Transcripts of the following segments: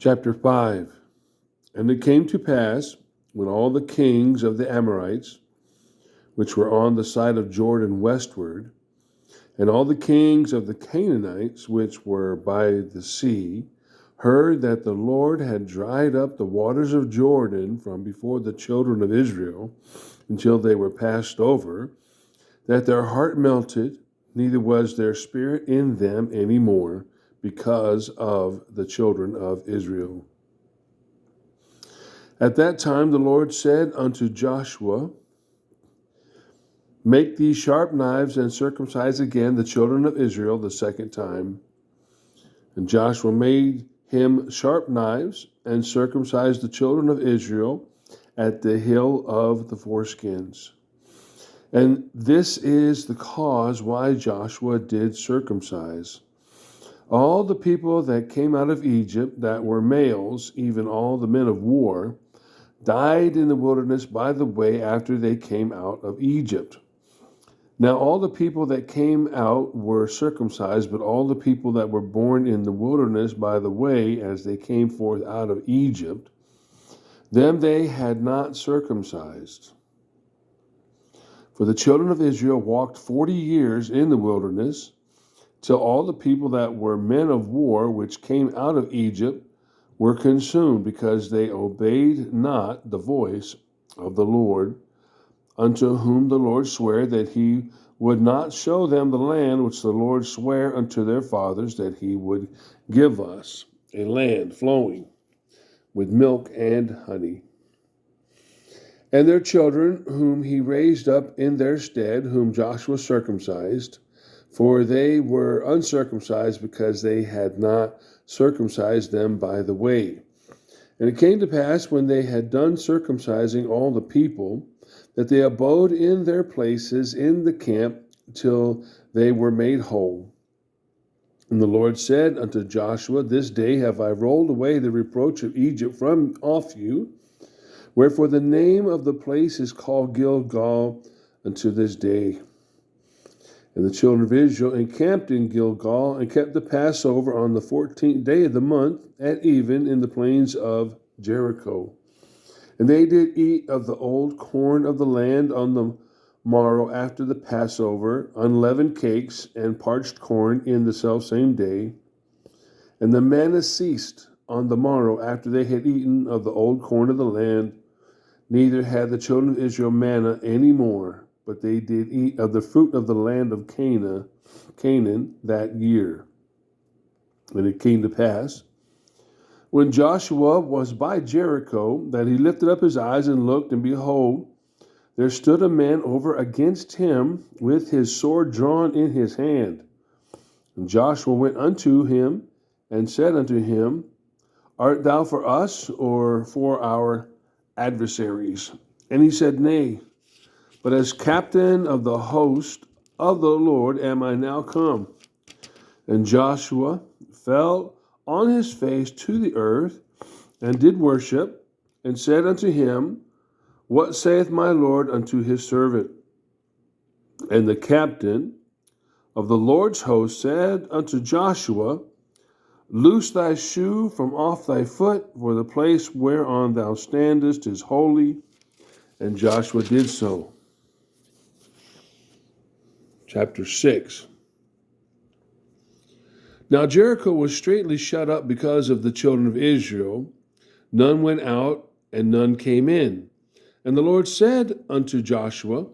Chapter 5. And it came to pass, when all the kings of the Amorites, which were on the side of Jordan westward, and all the kings of the Canaanites, which were by the sea, heard that the Lord had dried up the waters of Jordan from before the children of Israel until they were passed over, that their heart melted, neither was their spirit in them any more, because of the children of Israel. At that time the Lord said unto Joshua, Make these sharp knives and circumcise again the children of Israel the second time. And Joshua made him sharp knives and circumcised the children of Israel at the hill of the foreskins. And this is the cause why Joshua did circumcise all the people that came out of Egypt that were males, even all the men of war, died in the wilderness by the way after they came out of Egypt. Now all the people that came out were circumcised, but all the people that were born in the wilderness by the way as they came forth out of Egypt, them they had not circumcised. For the children of Israel walked 40 years in the wilderness, till all the people that were men of war which came out of Egypt were consumed, because they obeyed not the voice of the Lord, unto whom the Lord sware that he would not show them the land which the Lord sware unto their fathers that he would give us, a land flowing with milk and honey. And their children, whom he raised up in their stead, whom Joshua circumcised, for they were uncircumcised, because they had not circumcised them by the way. And it came to pass, when they had done circumcising all the people, that they abode in their places in the camp till they were made whole. And the Lord said unto Joshua, This day have I rolled away the reproach of Egypt from off you. Wherefore the name of the place is called Gilgal unto this day. And the children of Israel encamped in Gilgal, and kept the Passover on the 14th day of the month at even in the plains of Jericho. And they did eat of the old corn of the land on the morrow after the Passover, unleavened cakes and parched corn in the selfsame day. And the manna ceased on the morrow after they had eaten of the old corn of the land, neither had the children of Israel manna any more, but they did eat of the fruit of the land of Canaan that year. And it came to pass, when Joshua was by Jericho, that he lifted up his eyes and looked, and behold, there stood a man over against him with his sword drawn in his hand. And Joshua went unto him and said unto him, Art thou for us, or for our adversaries? And he said, Nay, but as captain of the host of the Lord am I now come. And Joshua fell on his face to the earth, and did worship, and said unto him, What saith my Lord unto his servant? And the captain of the Lord's host said unto Joshua, Loose thy shoe from off thy foot, for the place whereon thou standest is holy. And Joshua did so. Chapter 6. Now Jericho was straitly shut up because of the children of Israel. None went out, and none came in. And the Lord said unto Joshua,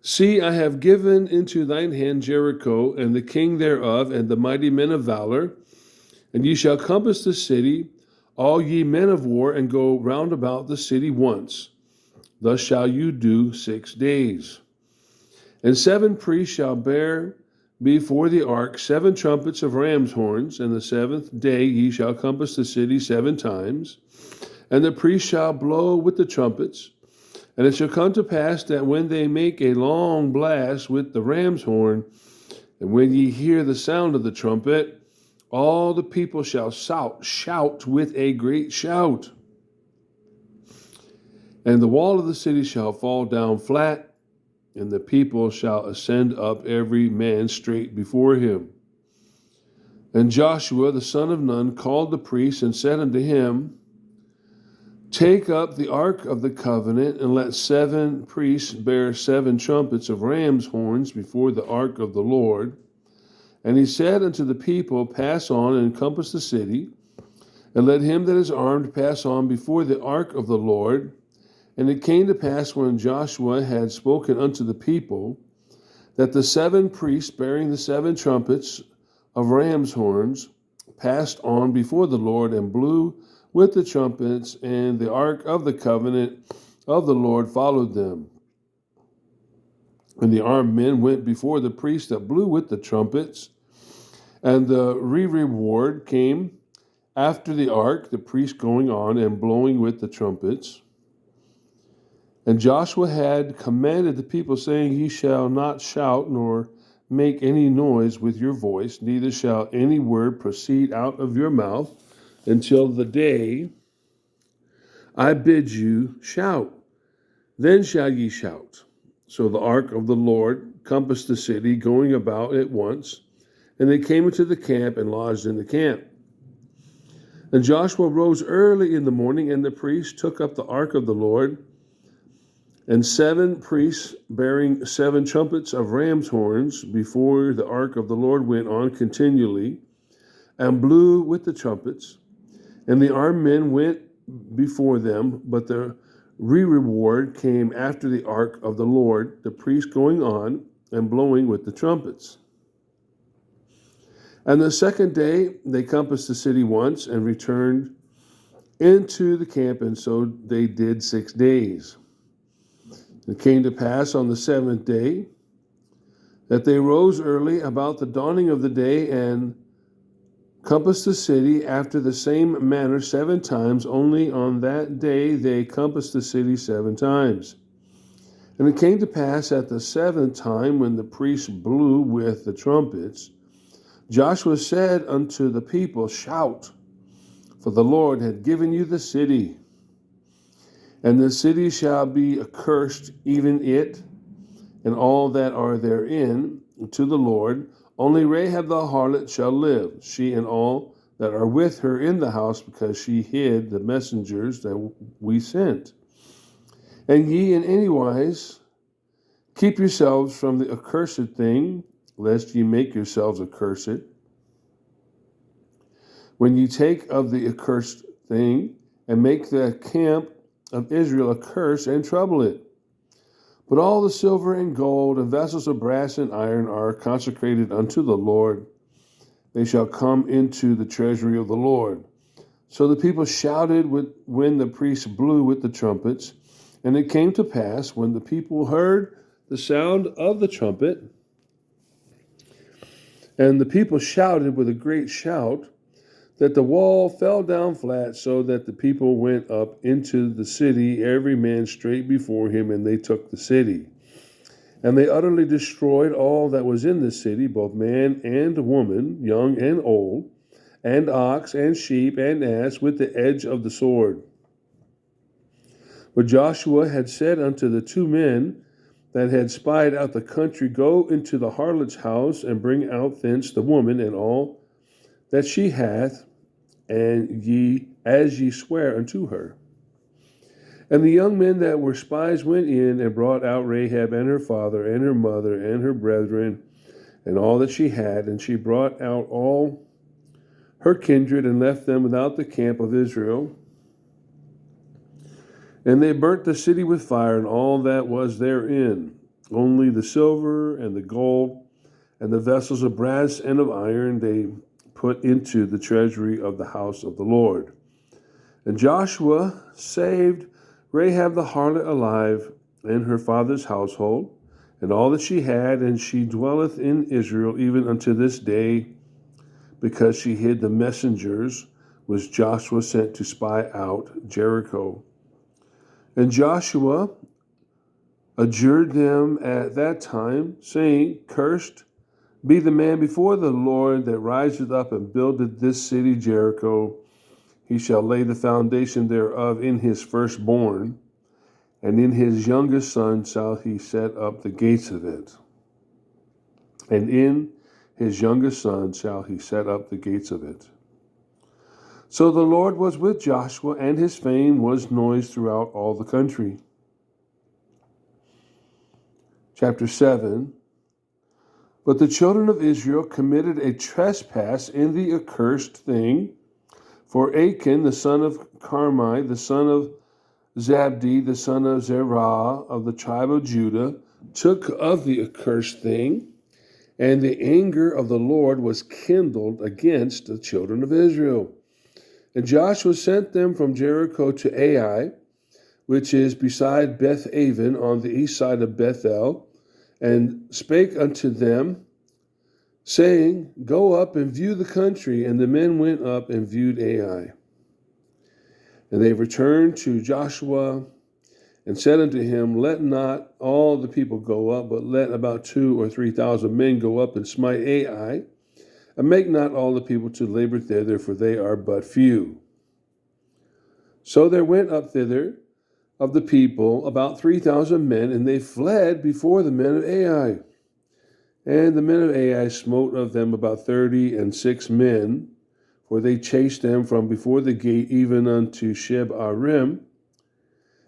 See, I have given into thine hand Jericho, and the king thereof, and the mighty men of valor. And ye shall compass the city, all ye men of war, and go round about the city once. Thus shall you do 6 days. And 7 priests shall bear before the ark 7 trumpets of ram's horns, and the 7th day ye shall compass the city 7 times. And the priests shall blow with the trumpets. And it shall come to pass that when they make a long blast with the ram's horn, and when ye hear the sound of the trumpet, all the people shall shout with a great shout. And the wall of the city shall fall down flat, and the people shall ascend up every man straight before him. And Joshua the son of Nun called the priest and said unto him, Take up the ark of the covenant, and let 7 priests bear 7 trumpets of ram's horns before the ark of the Lord. And he said unto the people, Pass on and encompass the city, and let him that is armed pass on before the ark of the Lord. And it came to pass, when Joshua had spoken unto the people, that the 7 priests bearing the 7 trumpets of ram's horns passed on before the Lord, and blew with the trumpets, and the ark of the covenant of the Lord followed them. And the armed men went before the priests that blew with the trumpets, and the reward came after the ark, the priests going on and blowing with the trumpets. And Joshua had commanded the people, saying, Ye shall not shout, nor make any noise with your voice, neither shall any word proceed out of your mouth until the day I bid you shout. Then shall ye shout. So the ark of the Lord compassed the city, going about at once. And they came into the camp and lodged in the camp. And Joshua rose early in the morning, and the priests took up the ark of the Lord, and 7 priests bearing 7 trumpets of ram's horns before the ark of the Lord went on continually, and blew with the trumpets. And the armed men went before them, but the reward came after the ark of the Lord, the priests going on and blowing with the trumpets. And the second day they compassed the city once, and returned into the camp, and so they did 6 days. It came to pass on the 7th day that they rose early about the dawning of the day, and compassed the city after the same manner 7 times. Only on that day they compassed the city 7 times. And it came to pass at the 7th time, when the priests blew with the trumpets, Joshua said unto the people, Shout, for the Lord hath given you the city. And the city shall be accursed, even it, and all that are therein, to the Lord. Only Rahab the harlot shall live, she and all that are with her in the house, because she hid the messengers that we sent. And ye in any wise keep yourselves from the accursed thing, lest ye make yourselves accursed. When ye take of the accursed thing, and make the camp of Israel a curse, and trouble it. But all the silver and gold, and vessels of brass and iron, are consecrated unto the Lord. They shall come into the treasury of the Lord. So the people shouted when the priests blew with the trumpets. And it came to pass, when the people heard the sound of the trumpet, and the people shouted with a great shout, that the wall fell down flat, so that the people went up into the city, every man straight before him, and they took the city. And they utterly destroyed all that was in the city, both man and woman, young and old, and ox and sheep and ass, with the edge of the sword. But Joshua had said unto the 2 men that had spied out the country, Go into the harlot's house, and bring out thence the woman and all that she hath, and ye as ye swear unto her. And the young men that were spies went in, and brought out Rahab and her father and her mother and her brethren, and all that she had. And she brought out all her kindred, and left them without the camp of Israel. And they burnt the city with fire, and all that was therein, only the silver and the gold, and the vessels of brass and of iron, they put into the treasury of the house of the Lord. And Joshua saved Rahab the harlot alive, and her father's household, and all that she had, and she dwelleth in Israel even unto this day, because she hid the messengers which Joshua sent to spy out Jericho. And Joshua adjured them at that time, saying, Cursed be the man before the Lord that riseth up and buildeth this city Jericho. He shall lay the foundation thereof in his firstborn, and in his youngest son shall he set up the gates of it. And in his youngest son shall he set up the gates of it. So the Lord was with Joshua, and his fame was noised throughout all the country. Chapter 7. But the children of Israel committed a trespass in the accursed thing. For Achan, the son of Carmi, the son of Zabdi, the son of Zerah, of the tribe of Judah, took of the accursed thing, and the anger of the Lord was kindled against the children of Israel. And Joshua sent them from Jericho to Ai, which is beside Beth-aven on the east side of Bethel, and spake unto them, saying, Go up and view the country. And the men went up and viewed Ai. And they returned to Joshua and said unto him, Let not all the people go up, but let about 2,000 or 3,000 men go up and smite Ai, and make not all the people to labor thither, for they are but few. So there went up thither of the people about 3,000 men, and they fled before the men of Ai. And the men of Ai smote of them about 36 men, for they chased them from before the gate even unto Sheb-arim,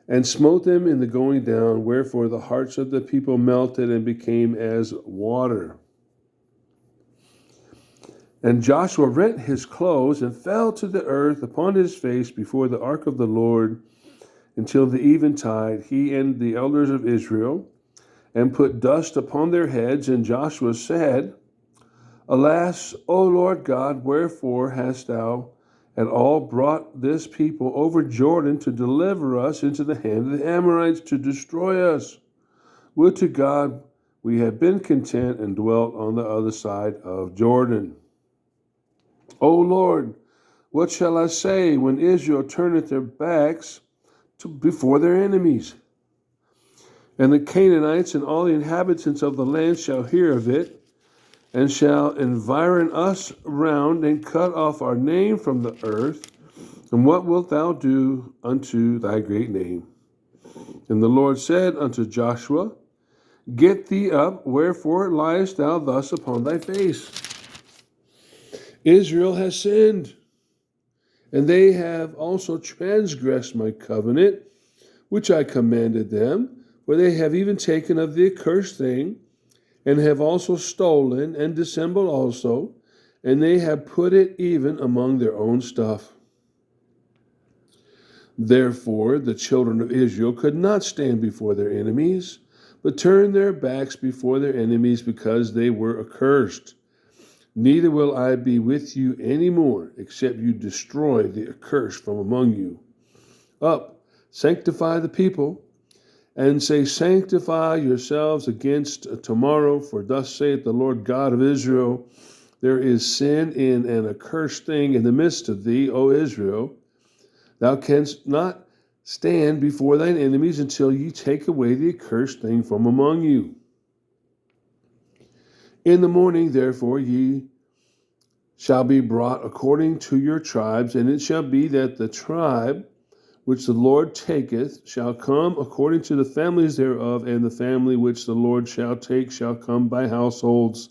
and smote them in the going down, wherefore the hearts of the people melted and became as water. And Joshua rent his clothes and fell to the earth upon his face before the ark of the Lord until the eventide, he and the elders of Israel, and put dust upon their heads. And Joshua said, Alas, O Lord God, wherefore hast thou at all brought this people over Jordan to deliver us into the hand of the Amorites to destroy us? Would to God we had been content and dwelt on the other side of Jordan. O Lord, what shall I say when Israel turneth their backs before their enemies? And the Canaanites and all the inhabitants of the land shall hear of it, and shall environ us round, and cut off our name from the earth. And what wilt thou do unto thy great name? And the Lord said unto Joshua, Get thee up, wherefore liest thou thus upon thy face? Israel has sinned, and they have also transgressed my covenant, which I commanded them, for they have even taken of the accursed thing, and have also stolen and dissembled also, and they have put it even among their own stuff. Therefore the children of Israel could not stand before their enemies, but turned their backs before their enemies, because they were accursed. Neither will I be with you any more, except you destroy the accursed from among you. Up, sanctify the people, and say, Sanctify yourselves against tomorrow, for thus saith the Lord God of Israel, There is sin in an accursed thing in the midst of thee, O Israel. Thou canst not stand before thine enemies until ye take away the accursed thing from among you. In the morning, therefore, ye shall be brought according to your tribes, and it shall be that the tribe which the Lord taketh shall come according to the families thereof, and the family which the Lord shall take shall come by households,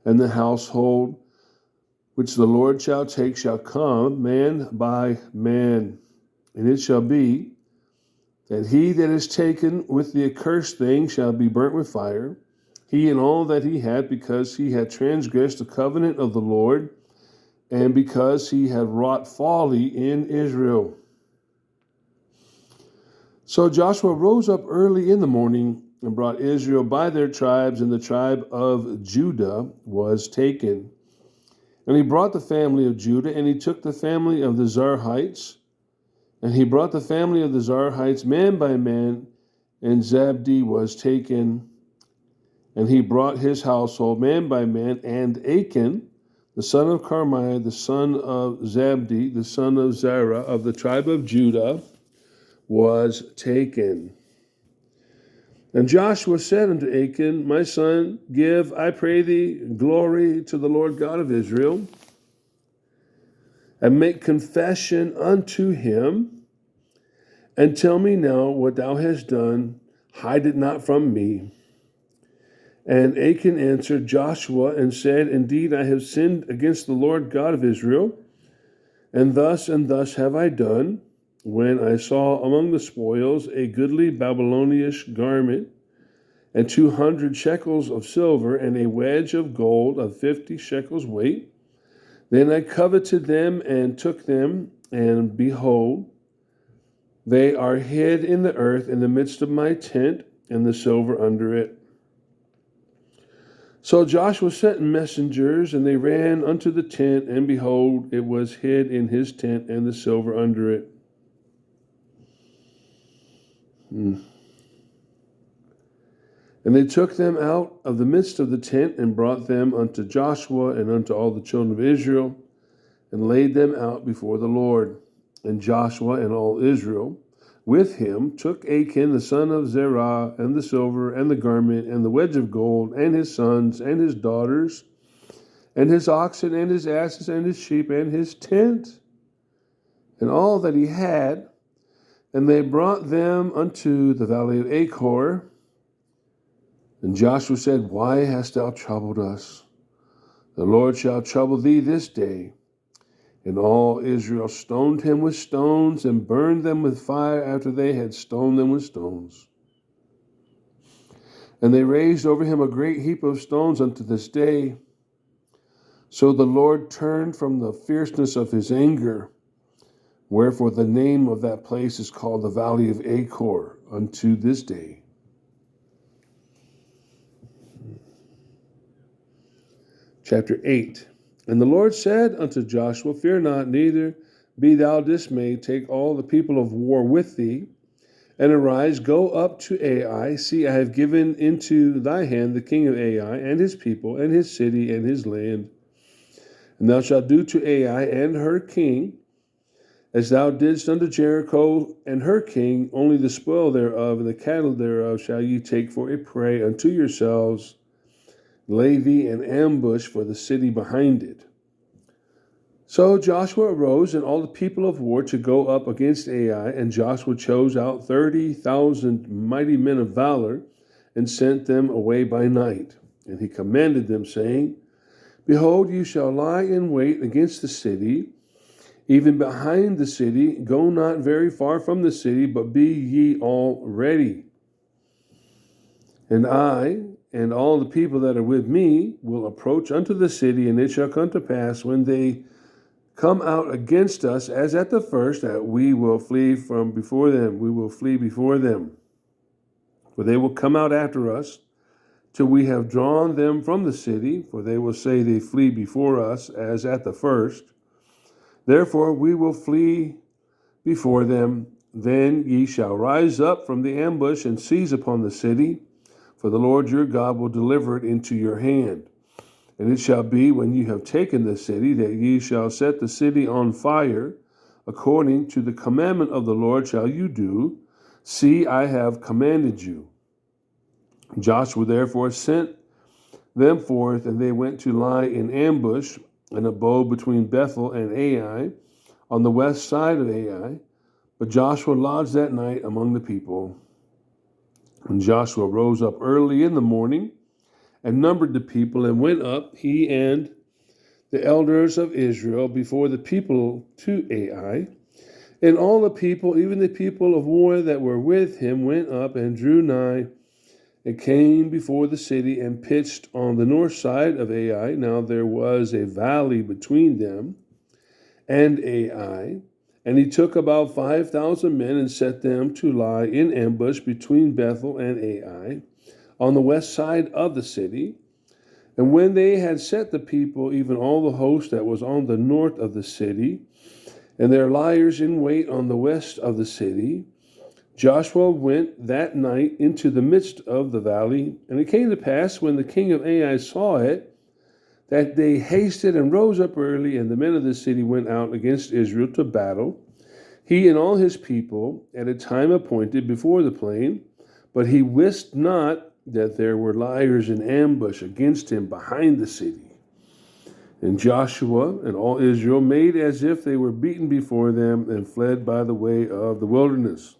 and the household which the Lord shall take shall come man by man. And it shall be that he that is taken with the accursed thing shall be burnt with fire, he and all that he had, because he had transgressed the covenant of the Lord, and because he had wrought folly in Israel. So Joshua rose up early in the morning and brought Israel by their tribes, and the tribe of Judah was taken. And he brought the family of Judah, and he took the family of the Zarhites, and he brought the family of the Zarhites man by man, and Zabdi was taken. And he brought his household man by man, and Achan, the son of Carmi, the son of Zabdi, the son of Zerah, of the tribe of Judah, was taken. And Joshua said unto Achan, My son, give, I pray thee, glory to the Lord God of Israel, and make confession unto him, and tell me now what thou hast done, hide it not from me. And Achan answered Joshua and said, Indeed, I have sinned against the Lord God of Israel, and thus have I done, when I saw among the spoils a goodly Babylonish garment, and 200 shekels of silver, and a wedge of gold of 50 shekels weight. Then I coveted them and took them, and behold, they are hid in the earth in the midst of my tent, and the silver under it. So Joshua sent messengers, and they ran unto the tent, and behold, it was hid in his tent, and the silver under it. And they took them out of the midst of the tent, and brought them unto Joshua and unto all the children of Israel, and laid them out before the Lord. And Joshua and all Israel with him took Achan the son of Zerah, and the silver, and the garment, and the wedge of gold, and his sons, and his daughters, and his oxen, and his asses, and his sheep, and his tent, and all that he had, and they brought them unto the valley of Achor. And Joshua said, Why hast thou troubled us? The Lord shall trouble thee this day. And all Israel stoned him with stones, and burned them with fire after they had stoned them with stones. And they raised over him a great heap of stones unto this day. So the Lord turned from the fierceness of his anger, wherefore the name of that place is called the Valley of Achor unto this day. Chapter 8. And the Lord said unto Joshua, Fear not, neither be thou dismayed. Take all the people of war with thee, and arise, go up to Ai. See, I have given into thy hand the king of Ai, and his people, and his city, and his land. And thou shalt do to Ai and her king, as thou didst unto Jericho and her king. Only the spoil thereof and the cattle thereof shall ye take for a prey unto yourselves. Lay thee an ambush for the city behind it. So Joshua arose, and all the people of war, to go up against Ai. And Joshua chose out 30,000 mighty men of valor, and sent them away by night. And he commanded them, saying, Behold, you shall lie in wait against the city, even behind the city. Go not very far from the city, but be ye all ready. And I and all the people that are with me will approach unto the city, and it shall come to pass, when they come out against us, as at the first, that we will flee from before them. We will flee before them. For they will come out after us, till we have drawn them from the city. For they will say, They flee before us, as at the first. Therefore we will flee before them. Then ye shall rise up from the ambush, and seize upon the city. For the Lord your God will deliver it into your hand. And it shall be, when you have taken the city, that ye shall set the city on fire. According to the commandment of the Lord shall you do. See, I have commanded you. Joshua therefore sent them forth, and they went to lie in ambush and abode between Bethel and Ai, on the west side of Ai. But Joshua lodged that night among the people. And Joshua rose up early in the morning, and numbered the people, and went up, he and the elders of Israel, before the people to Ai. And all the people, even the people of war that were with him, went up and drew nigh, and came before the city, and pitched on the north side of Ai. Now there was a valley between them and Ai. And he took about 5,000 men, and set them to lie in ambush between Bethel and Ai, on the west side of the city. And when they had set the people, even all the host that was on the north of the city, and their liers in wait on the west of the city, Joshua went that night into the midst of the valley. And it came to pass, when the king of Ai saw it, that they hasted and rose up early, and the men of the city went out against Israel to battle, he and all his people, at a time appointed before the plain. But he wist not that there were liers in ambush against him behind the city. And Joshua and all Israel made as if they were beaten before them, and fled by the way of the wilderness.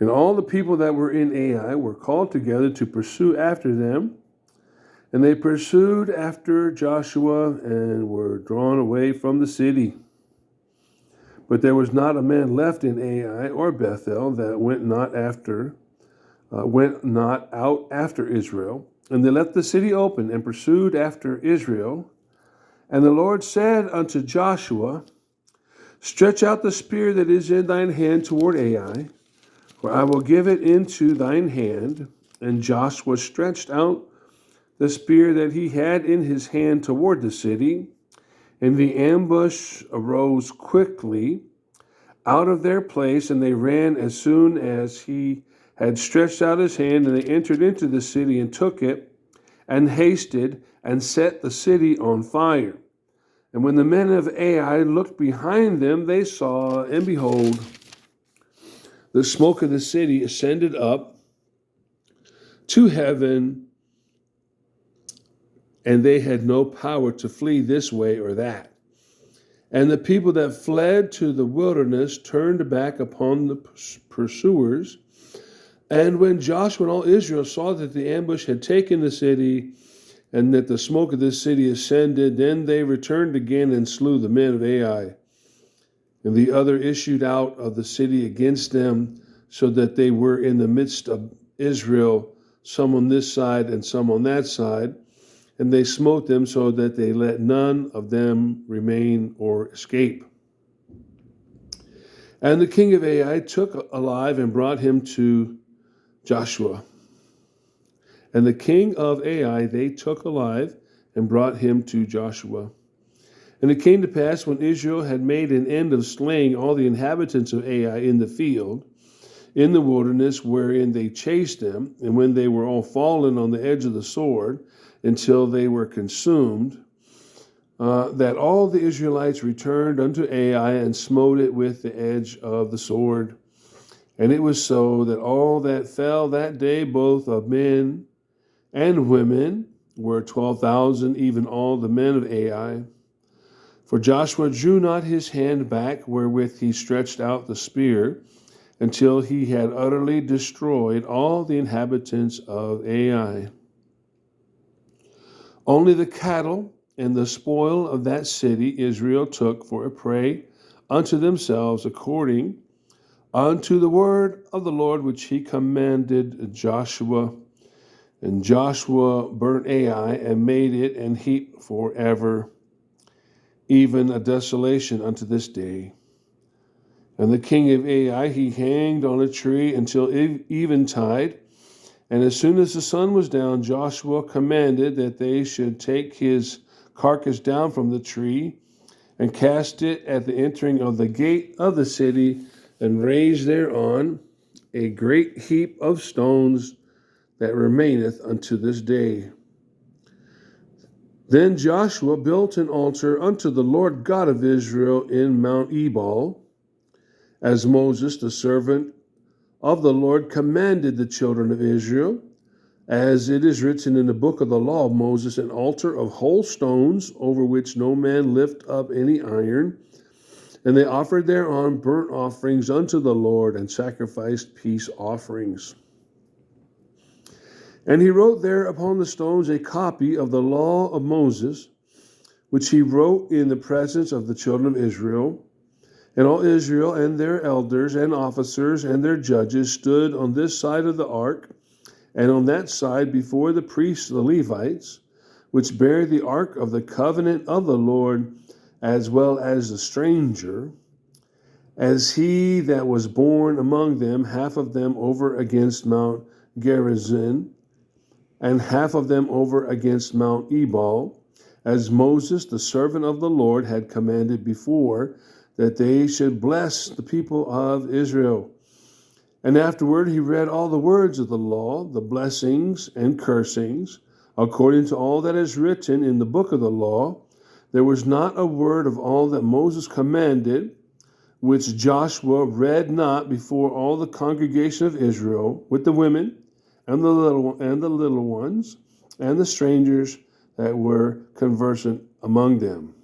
And all the people that were in Ai were called together to pursue after them. And they pursued after Joshua and were drawn away from the city. But there was not a man left in Ai or Bethel that went not out after Israel. And they left the city open and pursued after Israel. And the Lord said unto Joshua, Stretch out the spear that is in thine hand toward Ai, for I will give it into thine hand. And Joshua stretched out the spear that he had in his hand toward the city, and the ambush arose quickly out of their place, and they ran as soon as he had stretched out his hand, and they entered into the city and took it, and hasted and set the city on fire. And when the men of Ai looked behind them, they saw, and behold, the smoke of the city ascended up to heaven, and they had no power to flee this way or that. And the people that fled to the wilderness turned back upon the pursuers. And when Joshua and all Israel saw that the ambush had taken the city, and that the smoke of this city ascended, then they returned again and slew the men of Ai. And the other issued out of the city against them, so that they were in the midst of Israel, some on this side and some on that side. And they smote them so that they let none of them remain or escape. And the king of Ai took alive and brought him to Joshua. And the king of Ai they took alive and brought him to Joshua. And it came to pass, when Israel had made an end of slaying all the inhabitants of Ai in the field, in the wilderness wherein they chased them, and when they were all fallen on the edge of the sword, until they were consumed, that all the Israelites returned unto Ai and smote it with the edge of the sword. And it was so that all that fell that day, both of men and women, were 12,000, even all the men of Ai. For Joshua drew not his hand back wherewith he stretched out the spear, until he had utterly destroyed all the inhabitants of Ai. Only the cattle and the spoil of that city Israel took for a prey unto themselves, according unto the word of the Lord which he commanded Joshua. And Joshua burnt Ai and made it an heap forever, even a desolation unto this day. And the king of Ai he hanged on a tree until eventide. And as soon as the sun was down, Joshua commanded that they should take his carcass down from the tree and cast it at the entering of the gate of the city, and raise thereon a great heap of stones that remaineth unto this day. Then Joshua built an altar unto the Lord God of Israel in Mount Ebal, as Moses the servant of the Lord commanded the children of Israel, as it is written in the book of the law of Moses, an altar of whole stones, over which no man lift up any iron. And they offered thereon burnt offerings unto the Lord, and sacrificed peace offerings. And he wrote there upon the stones a copy of the law of Moses, which he wrote in the presence of the children of Israel. And all Israel and their elders and officers and their judges stood on this side of the ark, and on that side before the priests, the Levites, which bear the ark of the covenant of the Lord, as well as the stranger, as he that was born among them, half of them over against Mount Gerizim, and half of them over against Mount Ebal, as Moses the servant of the Lord had commanded before, that they should bless the people of Israel. And afterward he read all the words of the law, the blessings and cursings, according to all that is written in the book of the law. There was not a word of all that Moses commanded, which Joshua read not before all the congregation of Israel, with the women and the little ones, and the strangers that were conversant among them.